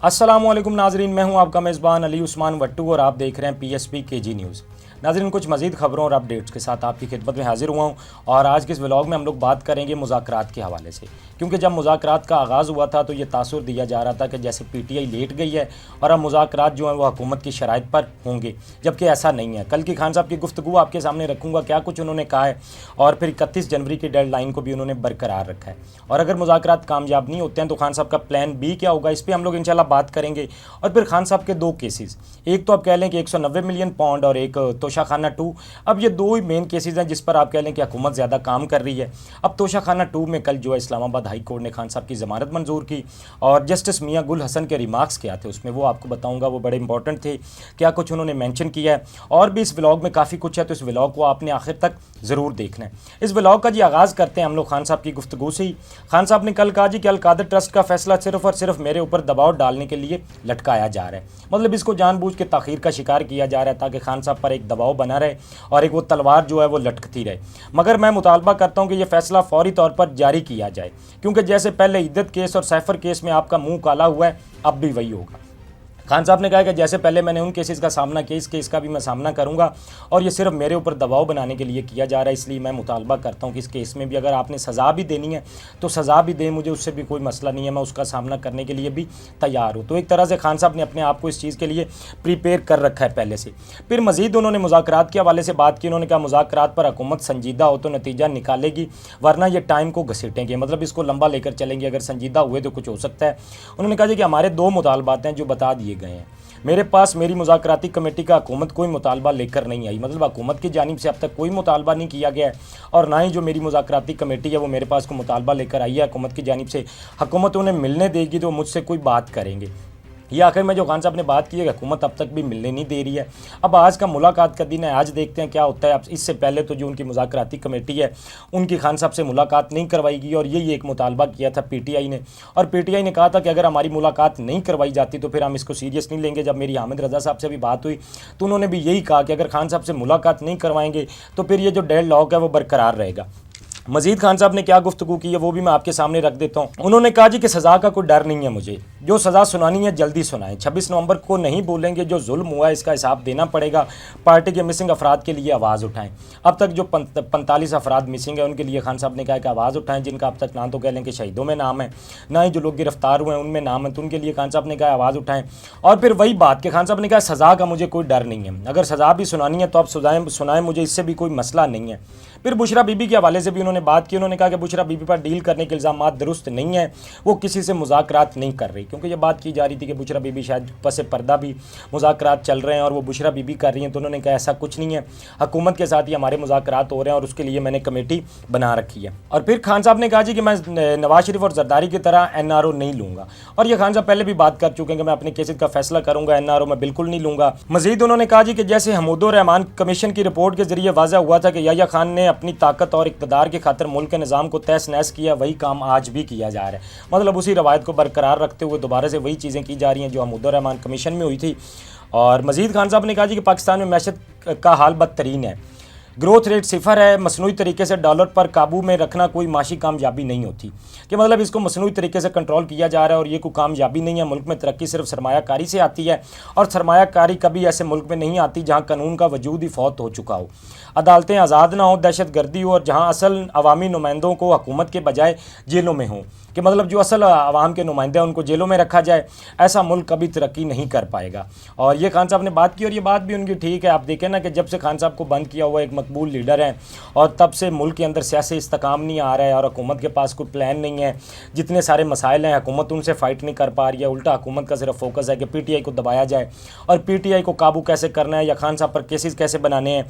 अस्सलामुअलैकुम नाजरीन, मैं हूं आपका मेज़बान अली उस्मान वट्टू और आप देख रहे हैं PSP KG न्यूज़। नाजरीन, कुछ मज़ीद खबरों और अपडेट्स के साथ आपकी खिदमत में हाजिर हुआ हूं और आज के इस व्लॉग में हम लोग बात करेंगे मुज़ाकरात के हवाले से, क्योंकि जब मुज़ाकरात का आगाज़ हुआ था तो ये तासुर दिया जा रहा था कि जैसे PTI लेट गई है और अब मुज़ाकरात जो हैं वो हुकूमत की शराइत पर होंगे, जबकि ऐसा नहीं है। कल की खान साहब की गुफ्तगू आपके सामने रखूँगा, क्या कुछ उन्होंने कहा है और फिर 31 जनवरी की डेडलाइन को भी उन्होंने बरकरार रखा है। और अगर मुज़ाकरात कामयाब नहीं होते हैं तो खान साहब का प्लान B क्या होगा, इस पर हम लोग इंशाल्लाह बात करेंगे। और फिर खान साहब के दो केसेस, एक तो आप कह लें कि 190 मिलियन पाउंड और एक तोशाखाना 2, अब ये दो ही मेन केसेस हैं जिस पर आप कह लें कि हुकूमत ज़्यादा काम कर रही है। अब तोशाखाना 2 में कल जो है इस्लामाबाद हाई कोर्ट ने खान साहब की ज़मानत मंजूर की और जस्टिस मियां गुल हसन के रिमार्क्स क्या थे उसमें वो आपको बताऊंगा, वो बड़े इंपॉर्टेंट थे, क्या कुछ उन्होंने मेंशन किया है। और भी इस व्लॉग में काफ़ी कुछ है, तो इस व्लॉग को आपने आखिर तक ज़रूर देखना है। इस व्लॉग का जी आगाज़ करते हैं हम लोग खान साहब की गुफ्तगू से ही। खान साहब ने कल कहा जी कि अल कादर ट्रस्ट का फैसला सिर्फ और सिर्फ मेरे ऊपर दबाव डालने के लिए लटकाया जा रहा है, मतलब इसको जानबूझ के ताख़ीर का शिकार किया जा रहा है ताकि खान साहब पर एक दबाव बना रहे और एक वो तलवार जो है वो लटकती रहे। मगर मैं मुतालबा करता हूँ कि यह फैसला फौरी तौर पर जारी किया जाए, क्योंकि जैसे पहले इद्दत केस और सैफर केस में आपका मुंह काला हुआ है, अब भी वही होगा। खान साहब ने कहा कि जैसे पहले मैंने उन केसेस का सामना किया, इस केस का भी मैं सामना करूंगा और ये सिर्फ मेरे ऊपर दबाव बनाने के लिए किया जा रहा है। इसलिए मैं मुतालबा करता हूं कि इस केस में भी अगर आपने सज़ा भी देनी है तो सज़ा भी दें मुझे, उससे भी कोई मसला नहीं है, मैं उसका सामना करने के लिए भी तैयार हूँ। तो एक तरह से खान साहब ने अपने आप को इस चीज़ के लिए प्रिपेयर कर रखा है पहले से। फिर मज़ीद उन्होंने मुज़ाकरात के हवाले से बात की। उन्होंने कहा मुज़ाकरात पर हुकूमत संजीदा हो तो नतीजा निकालेगी, वरना ये टाइम को घसीटेंगे, मतलब इसको लंबा लेकर चलेंगे। अगर संजीदा हुए तो कुछ हो सकता है। उन्होंने कहा कि हमारे दो मुतालबात हैं जो बता दिए गए हैं, मेरे पास मेरी मुज़ाकराती कमेटी का हुकूमत कोई मुतालबा लेकर नहीं आई, मतलब हुकूमत की जानिब से अब तक कोई मुतालबा नहीं किया गया है और ना ही जो मेरी मुज़ाकराती कमेटी है वो मेरे पास कोई मुतालबा लेकर आई है हुकूमत की जानिब से। हुकूमत उन्हें मिलने देगी तो मुझसे कोई बात करेंगे। ये आखिर में जो खान साहब ने बात की है, हुकूमत अब तक भी मिलने नहीं दे रही है। अब आज का मुलाकात का दिन है, आज देखते हैं क्या होता है। अब इससे पहले तो जो उनकी मुज़ाकराती कमेटी है उनकी खान साहब से मुलाकात नहीं करवाएगी और यही एक मुतालबा किया था PTI ने, और PTI ने कहा था कि अगर हमारी मुलाकात नहीं करवाई जाती तो फिर हम इसको सीरियस नहीं लेंगे। जब मेरी हामिद रज़ा साहब से भी बात हुई तो उन्होंने भी यही कहा कि अगर खान साहब से मुलाकात नहीं करवाएंगे तो फिर ये जो डेडलॉक है वो बरकरार रहेगा। मजीद खान साहब ने क्या गुफ्तगू की है वो भी मैं आपके सामने रख देता हूँ। उन्होंने कहा जी कि सज़ा का कोई डर नहीं है मुझे, जो सज़ा सुनानी है जल्दी सुनाएं, 26 नवंबर को नहीं बोलेंगे, जो जुल्म हुआ है इसका हिसाब देना पड़ेगा। पार्टी के मिसिंग अफराद के लिए आवाज़ उठाएं। अब तक जो 45 अफराद मिसिंग है उनके लिए खान साहब ने कहा कि आवाज़ उठाएं, जिनका अब तक ना तो कह लें कि शहीदों में नाम है, ना ही जो लोग गिरफ्तार हुए हैं उनमें नाम है, तो उनके लिए खान साहब ने कहा आवाज़ उठाएं। और फिर वही बात कि खान साहब ने कहा सज़ा का मुझे कोई डर नहीं है, अगर सज़ा भी सुनानी है तो आप सुनाएं मुझे, इससे भी कोई मसला नहीं है। फिर बुशरा बीबी के हवाले से भी उन्होंने बात की। उन्होंने कहा कि बुशरा बीबी पर डील करने के इल्ज़ाम दुरुस्त नहीं है, वो किसी से मुज़ाकरात नहीं कर रही, क्योंकि ये बात की जा रही थी कि बुशरा बीबी शायद पस पर्दा भी मुज़ाकरात चल रहे हैं और वो बुशरा बीबी कर रही हैं। तो उन्होंने कहा ऐसा कुछ नहीं है, हुकूमत के साथ ही हमारे मुज़ाकरात हो रहे हैं और उसके लिए मैंने कमेटी बना रखी है। और फिर खान साहब ने कहा जी कि मैं नवाज शरीफ और जरदारी की तरह NRO नहीं लूँगा, और ये खान साहब पहले भी बात कर चुके हैं कि मैं अपने केसेस का फैसला करूँगा, NRO मैं बिल्कुल नहीं लूँगा। मजीद उन्होंने कहा जी कि जैसे हमूदुर रहमान कमीशन की रिपोर्ट के जरिए वाज़ा हुआ था कि याह्या खान ने अपनी ताकत और इक़्तिदार की खातिर मुल्क के निज़ाम को तहस नहस किया, वही काम आज भी किया जा रहा है, मतलब उसी रवायत को बरकरार रखते हुए दोबारा से वही चीज़ें की जा रही हैं जो हमूदुर रहमान कमीशन में हुई थी। और मजीद खान साहब ने कहा जी कि पाकिस्तान में मैशत का हाल बदतरीन है, ग्रोथ रेट सिफर है, मसनूई तरीके से डॉलर पर काबू में रखना कोई माशी कामयाबी नहीं होती, कि मतलब इसको मसनूई तरीके से कंट्रोल किया जा रहा है और ये कोई कामयाबी नहीं है। मुल्क में तरक्की सिर्फ सरमायाकारी से आती है और सरमायाकारी कभी ऐसे मुल्क में नहीं आती जहाँ कानून का वजूद ही फौत हो चुका हो, अदालतें आज़ाद ना हो, दहशत गर्दी हो और जहाँ असल अवामी नुमाइंदों को हुकूमत के बजाय जेलों में हो, कि मतलब जो असल आवाम के नुमाइंदे हैं उनको जेलों में रखा जाए, ऐसा मुल्क कभी तरक्की नहीं कर पाएगा। और ये खान साहब ने बात की और ये बात भी उनकी ठीक है। आप देखें ना कि जब से खान साहब को बंद किया हुआ एक मकबूल लीडर है और तब से मुल्क के अंदर सियासी इस्तेकाम नहीं आ रहा है और हुकूमत के पास कोई प्लान नहीं है। जितने सारे मसाइल हैं हुकूमत उनसे फ़ाइट नहीं कर पा रही है, उल्टा हुकूमत का सिर्फ फोकस है कि PTI को दबाया जाए और PTI को काबू कैसे करना है या खान साहब पर केसेस कैसे बनाने हैं,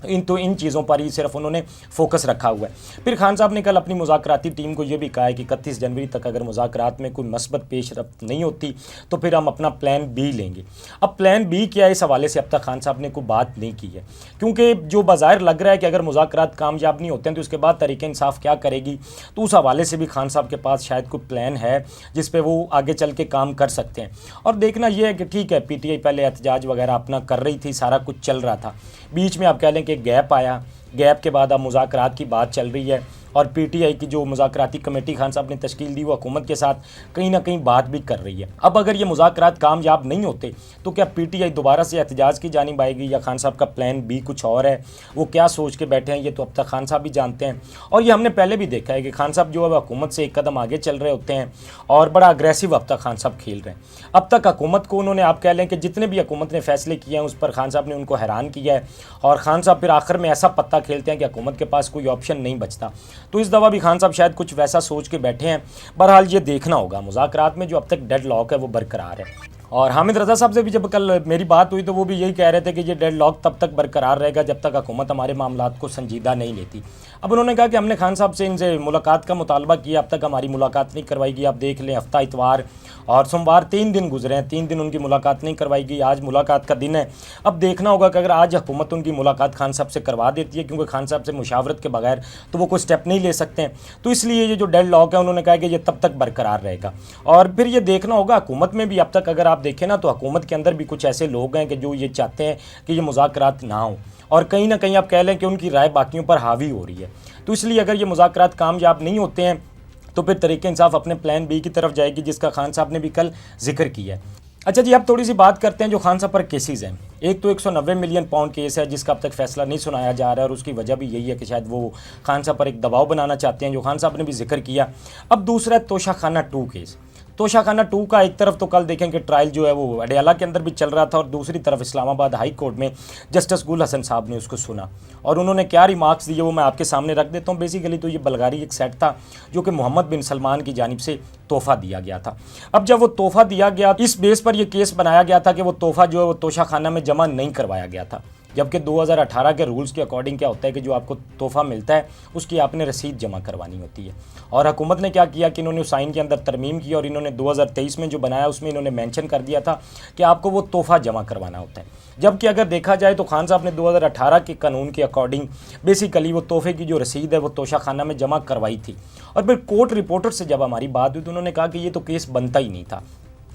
इन चीज़ों पर ही सिर्फ उन्होंने फोकस रखा हुआ है। फिर खान साहब ने कल अपनी मुज़ाकराती टीम को ये भी कहा है कि 31 जनवरी तक अगर मुज़ाकरात में कोई मस्बत पेशरफ्त नहीं होती तो फिर हम अपना प्लान B लेंगे। अब प्लान B क्या है, इस हवाले से अब तक खान साहब ने कोई बात नहीं की है, क्योंकि जो बाज़ाहिर लग रहा है कि अगर मुज़ाकरात कामयाब नहीं होते हैं तो उसके बाद तहरीक इंसाफ क्या करेगी, तो उस हवाले से भी खान साहब के पास शायद कोई प्लान है जिस पर वो आगे चल के काम कर सकते हैं। और देखना यह है कि ठीक है PTI पहले एहतजाज वगैरह अपना कर रही थी, सारा कुछ चल रहा था, बीच में आप कह लें कि गैप आया, गैप के बाद अब मुज़ाकरात की बात चल रही है और पीटीआई की जो मुज़ाकराती कमेटी खान साहब ने तश्कील दी वो हुकूमत के साथ कहीं ना कहीं बात भी कर रही है। अब अगर ये मुज़ाकरात कामयाब नहीं होते तो क्या पीटीआई दोबारा से एहतजाज की जानिब आएगी या खान साहब का प्लान बी कुछ और है? वो क्या सोच के बैठे हैं ये तो अब तक खान साहब भी जानते हैं। और ये हमने पहले भी देखा है कि खान साहब जो है हुकूमत से एक कदम आगे चल रहे होते हैं और बड़ा अग्रेसिव अब तक खान साहब खेल रहे हैं। अब तक हुकूमत को उन्होंने, आप कह लें कि जितने भी हुकूमत ने फैसले किए हैं उस पर खान साहब ने उनको हैरान किया है और खान साहब फिर आखिर में ऐसा पत्ता खेलते हैं कि हुकूमत के पास कोई ऑप्शन नहीं बचता। तो इस दफ़ा भी खान साहब शायद कुछ वैसा सोच के बैठे हैं। बहरहाल ये देखना होगा, मुज़ाकरात में जो अब तक डेड लॉक है वो बरकरार है। और हामिद रज़ा साहब से भी जब कल मेरी बात हुई तो वो भी यही कह रहे थे कि ये डेड लॉक तब तक बरकरार रहेगा जब तक हुकूमत हमारे मामलात को संजीदा नहीं लेती। अब उन्होंने कहा कि हमने खान साहब से इनसे मुलाकात का मुतालबा किया, अब तक हमारी मुलाकात नहीं करवाई गई। आप देख लें, हफ्ता इतवार और सोमवार 3 दिन गुजरे हैं, 3 दिन उनकी मुलाकात नहीं करवाई गई। आज मुलाकात का दिन है। अब देखना होगा कि अगर आज हुकूमत उनकी मुलाकात खान साहब से करवा देती है, क्योंकि खान साहब से मुशावरत के बगैर तो वो कोई स्टेप नहीं ले सकते हैं, तो इसलिए ये जो डेड लॉक है उन्होंने कहा कि ये तब तक बरकरार रहेगा। और फिर ये देखना होगा हुकूमत में भी, अब तक अगर आप देखें ना तो हुकूमत के अंदर भी कुछ ऐसे लोग हैं कि जो ये चाहते हैं कि ये मुज़ाकरात ना हो और कहीं ना कहीं आप कह लें कि उनकी राय बाकियों पर हावी हो रही है। तो इसलिए अगर ये मुज़ाकरात कामयाब नहीं होते हैं तो फिर तरीक़े इंसाफ अपने प्लान बी की तरफ जाएगी, जिसका खान साहब ने भी कल जिक्र किया है। अच्छा जी, अब थोड़ी सी बात करते हैं जो खान साहब पर केसेस हैं। एक तो 190 मिलियन पाउंड केस है जिसका अब तक फैसला नहीं सुनाया जा रहा है और उसकी वजह भी यही है कि शायद वो खान साहब पर एक दबाव बनाना चाहते हैं, जो खान साहब ने भी जिक्र किया। अब दूसरा है तोशाखाना 2 केस। तोशाखाना 2 का एक तरफ तो कल देखें कि ट्रायल जो है वो अडयाला के अंदर भी चल रहा था और दूसरी तरफ इस्लामाबाद हाई कोर्ट में जस्टिस गुल हसन साहब ने उसको सुना और उन्होंने क्या रिमार्क्स दिए वो मैं आपके सामने रख देता हूँ। बेसिकली तो ये बल्गारी एक सेट था जो कि मोहम्मद बिन सलमान की जानिब से तोहफ़ा दिया गया था। अब जब वो तोहफ़ा दिया गया, इस बेस पर यह केस बनाया गया था कि वो तोहफ़ा जो है वो तोशाखाना में जमा नहीं करवाया गया था, जबकि 2018 के रूल्स के अकॉर्डिंग क्या होता है कि जो आपको तोहफ़ा मिलता है उसकी आपने रसीद जमा करवानी होती है। और हुकूमत ने क्या किया कि इन्होंने उस आइन के अंदर तरमीम की और इन्होंने 2023 में जो बनाया उसमें इन्होंने मेंशन कर दिया था कि आपको वो तोहफ़ा जमा करवाना होता है। जबकि अगर देखा जाए तो खान साहब ने 2018 के कानून के अकॉर्डिंग बेसिकली वो तोहफ़े की जो रसीद है वो तोशाखाना में जमा करवाई थी। और फिर कोर्ट रिपोर्टर से जब हमारी बात हुई तो उन्होंने कहा कि ये तो केस बनता ही नहीं था,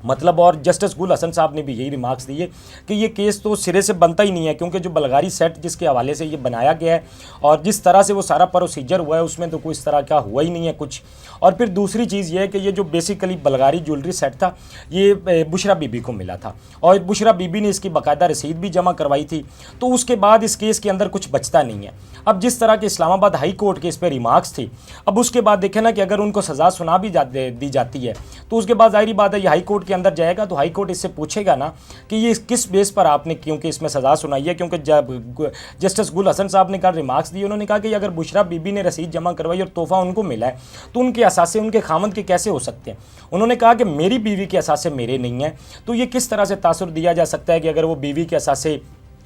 मतलब। और जस्टिस गुल हसन साहब ने भी यही रिमार्क्स दिए कि ये केस तो सिरे से बनता ही नहीं है, क्योंकि जो बल्गारी सेट जिसके हवाले से ये बनाया गया है और जिस तरह से वो सारा प्रोसीजर हुआ है उसमें तो कोई इस तरह का हुआ ही नहीं है कुछ। और फिर दूसरी चीज़ ये है कि ये जो बेसिकली बल्गारी ज्वेलरी सेट था ये बुशरा बीबी को मिला था और बुशरा बीबी ने इसकी बाकायदा रसीद भी जमा करवाई थी। तो उसके बाद इस केस के अंदर कुछ बचता नहीं है। अब जिस तरह के इस्लामाबाद हाई कोर्ट के इस पर रिमार्क्स थी, अब उसके बाद देखें ना कि अगर उनको सज़ा सुना भी दी जाती है तो उसके बाद ज़ाहिर बात है ये हाई कोर्ट के अंदर जाएगा तो हाई कोर्ट इससे पूछेगा ना कि ये किस बेस पर आपने क्योंकि इसमें सज़ा सुनाई है। क्योंकि जब जस्टिस गुल हसन साहब ने कल रिमार्क्स दिए, उन्होंने कहा कि अगर बुशरा बीबी ने रसीद जमा करवाई और तोहफ़ा उनको मिला है तो उनके असासे उनके खामद के कैसे हो सकते हैं। उन्होंने कहा कि मेरी बीवी के असासे मेरे नहीं हैं, तो ये किस तरह से तासुर दिया जा सकता है कि अगर वो बीवी के असासे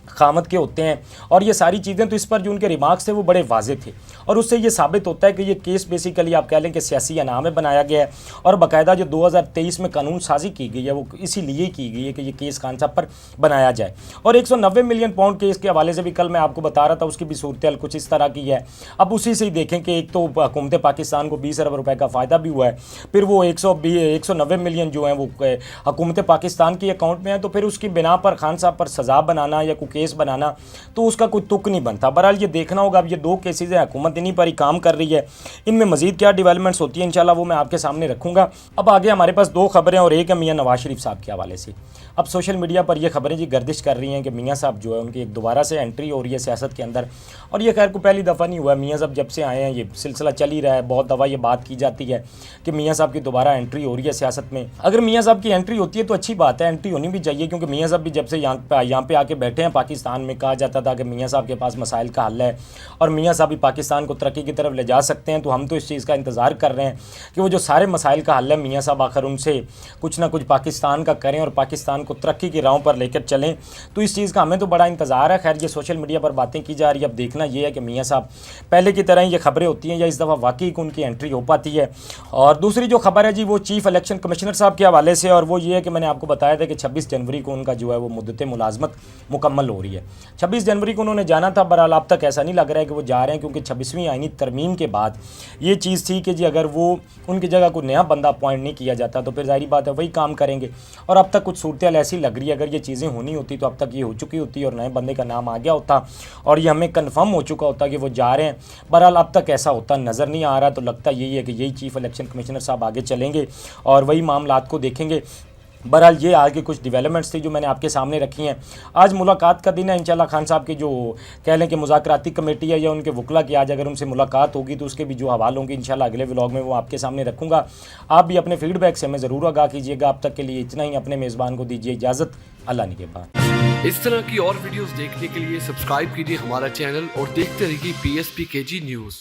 खामद के होते हैं। और ये सारी चीज़ें तो इस पर जो उनके रिमार्क्स थे वो बड़े वाज़े थे और उससे ये साबित होता है कि ये केस बेसिकली आप कह लें कि सियासी अनाम में बनाया गया है और बाकायदा जो 2023 में कानून साजी की गई है वो इसीलिए की गई है कि ये केस खान साहब पर बनाया जाए। और 190 मिलियन पाउंड केस के हवाले से भी कल मैं आपको बता रहा था, उसकी भी सूरत कुछ इस तरह की है। अब उसी से ही देखें कि एक तो हुकूमत पाकिस्तान को 20 अरब रुपए का फ़ायदा भी हुआ है, फिर वो 190 मिलियन जो हैं वो हुकूमत पाकिस्तान के अकाउंट में है, तो फिर उसकी बिना पर खान साहब पर सज़ा बनाना या केस बनाना तो उसका कोई तुक नहीं बनता। बहरहाल ये देखना होगा। अब ये 2 केसेज हैं, हुकूमत इन्हीं पर ही काम कर रही है, इनमें मजीद क्या डेवलपमेंट्स होती है इंशाल्लाह वो मैं आपके सामने रखूंगा। अब आगे हमारे पास 2 खबरें और एक है मियां नवाज शरीफ साहब के हवाले से। अब सोशल मीडिया पर ये खबरें जी गर्दिश कर रही हैं कि मियां साहब जो है उनकी एक दोबारा से एंट्री हो रही है सियासत के अंदर, और ये खैर को पहली दफ़ा नहीं हुआ। मियां साहब जब से आए हैं ये सिलसिला चल ही रहा है, बहुत दफ़ा ये बात की जाती है कि मियां साहब की दोबारा एंट्री हो रही है सियासत में। अगर मियां साहब की एंट्री होती है तो अच्छी बात है, एंट्री होनी भी चाहिए, क्योंकि मियां साहब भी जब से यहाँ पे आके बैठे हैं पाकिस्तान में कहा जाता था कि मियां साहब के पास मसाइल का हल है और मियां साहब भी पाकिस्तान को तरक्की की तरफ ले जा सकते हैं। तो हम तो इस चीज़ का इंतज़ार कर रहे हैं कि वो जो सारे मसाइल का हल है मियां साहब आखिर उनसे कुछ ना कुछ पाकिस्तान का करें और पाकिस्तान को तरक्की की राहों पर लेकर चलें। तो इस चीज़ का हमें तो बड़ा इंतज़ार है। खैर ये सोशल मीडिया पर बातें की जा रही है, अब देखना ये है कि मियां साहब पहले की तरह ये खबरें होती हैं या इस दफ़ा वाकई को उनकी एंट्री हो पाती है। और दूसरी जो खबर है जी वो चीफ इलेक्शन कमिश्नर साहब के हवाले से, और वो ये है कि मैंने आपको बताया था कि 26 जनवरी को उनका जो है वो मुद्दत मुलाजमत मुकम्मल हो रही है। 26 जनवरी को उन्होंने जाना था, बहरहाल अब तक ऐसा नहीं लग रहा है कि वो जा रहे हैं, क्योंकि 26वीं आईनी तरमीम के बाद ये चीज़ थी कि जी अगर वो उनकी जगह कोई नया बंदा अपॉइंट नहीं किया जाता तो फिर जाहिर बात है वही काम करेंगे। और अब तक कुछ सूरत ऐसी लग रही है, अगर ये चीज़ें होनी होती तो अब तक ये हो चुकी होती और नए बंदे का नाम आ गया होता और ये हमें कन्फर्म हो चुका होता कि वो जा रहे हैं। बहरहाल अब तक ऐसा होता नज़र नहीं आ रहा, तो लगता यही है कि यही चीफ़ इलेक्शन कमिश्नर साहब आगे चलेंगे और वही मामलात को देखेंगे। बहरहाल ये आगे कुछ डेवलपमेंट्स थी जो मैंने आपके सामने रखी हैं। आज मुलाकात का दिन है, इंशाल्लाह खान साहब की जो कह लें कि मुज़ाकराती कमेटी है या उनके वकला की आज अगर उनसे मुलाकात होगी तो उसके भी जो हवाले होंगे इंशाल्लाह अगले व्लॉग में वो आपके सामने रखूँगा। आप भी अपने फीडबैक से हमें ज़रूर आगाह कीजिएगा। अब तक के लिए इतना ही, अपने मेज़बान को दीजिए इजाज़त। अल्लाह निगहबान। इस तरह की और वीडियोस देखने के लिए सब्सक्राइब कीजिए हमारा चैनल और देखते रहिए PSP KG न्यूज़।